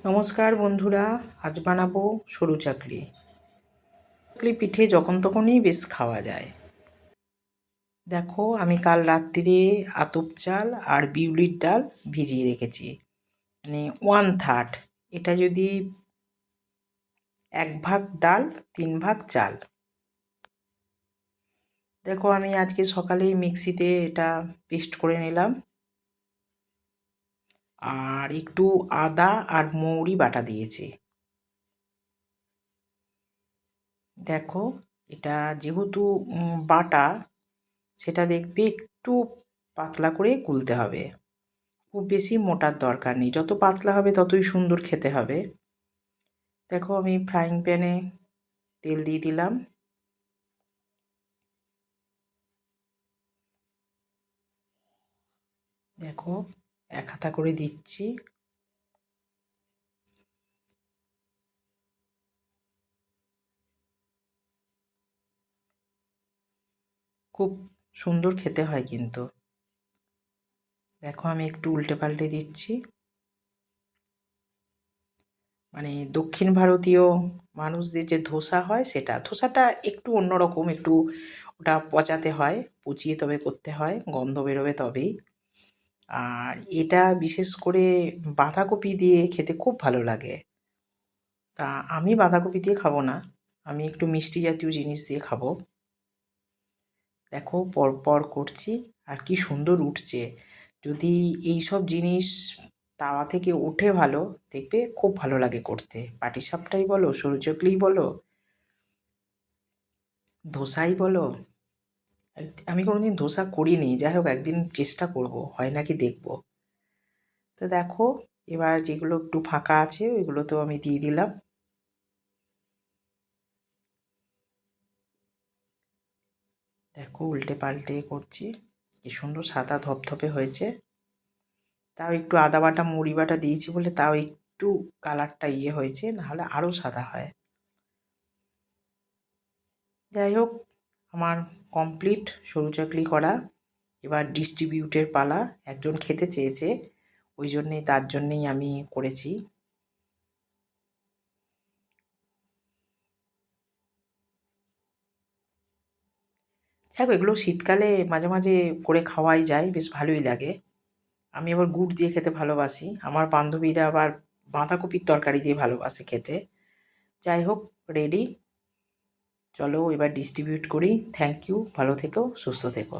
নমস্কার বন্ধুরা, আজ বানাবো সরু চাকলি। চাকলি পিঠে যখন তখনই বেশ খাওয়া যায়। দেখো, আমি কাল রাত্রিরে আতপ চাল আর বিউলির ডাল ভিজিয়ে রেখেছি, মানে 1/3। এটা যদি 1 ভাগ ডাল 3 ভাগ চাল। দেখো, আমি আজকে সকালেই মিক্সিতে এটা পেস্ট করে নিলাম, আর একটু আদা আর মৌরি বাটা দিয়েছি। দেখো, এটা যেহেতু বাটা, সেটা দেখবে একটু পাতলা করে গুলতে হবে, খুব বেশি মোটার দরকার নেই। যত পাতলা হবে ততই সুন্দর খেতে হবে। দেখো, আমি ফ্রাইং প্যানে তেল দিয়ে দিলাম। দেখো, 1 হাতা করে দিচ্ছি। খুব সুন্দর খেতে হয় কিন্তু। দেখো, আমি একটু উল্টে পাল্টে দিচ্ছি। মানে দক্ষিণ ভারতীয় মানুষদের যে ধোসা হয়, ধোসাটা একটু অন্যরকম, একটু ওটা পচাতে হয়, পচিয়ে তবে করতে হয়, গন্ধ বেরোবে তবেই। আর এটা বিশেষ করে বাঁধাকপি দিয়ে খেতে খুব ভালো লাগে। তা আমি বাঁধাকপি দিয়ে খাবো না, আমি একটু মিষ্টি জাতীয় জিনিস দিয়ে খাবো। দেখো, পরপর করছি, আর কি সুন্দর উঠছে। যদি এই সব জিনিস তাওয়া থেকে ওঠে ভালো, দেখবে খুব ভালো লাগে করতে। পাটিসাপটাই বলো, সরু চাকলিই বলো, ধোসাই বলো। আমি কোনোদিন ধোসা করিনি, যাই হোক একদিন চেষ্টা করব, হয় নাকি দেখব। তো দেখো, এবার যেগুলো একটু ফাঁকা আছে ওইগুলোতেও আমি দিয়ে দিলাম। দেখো, উল্টে পাল্টে করছি, কি সুন্দর সাদা ধপধপে হয়েছে। তাও একটু আদা বাটা মুড়ি বাটা দিয়েছি বলে তাও একটু কালারটা হয়েছে, নাহলে আরও সাদা হয়। যাই হোক, আমার কমপ্লিট সরু চাকলি করা। এবার ডিস্ট্রিবিউটের পালা। একজন খেতে চেয়েছে, ওই জন্যেই তার জন্যেই আমি করেছি। দেখো, এগুলো শীতকালে মাঝে মাঝে করে খাওয়াই যায়, বেশ ভালোই লাগে। আমি আবার গুড় দিয়ে খেতে ভালোবাসি, আমার বান্ধবীরা আবার বাঁধাকপির তরকারি দিয়ে ভালোবাসে খেতে। যাই হোক, রেডি। চলো এবার ডিস্ট্রিবিউট করি। থ্যাংক ইউ, ভালো থেকো, সুস্থ থেকো।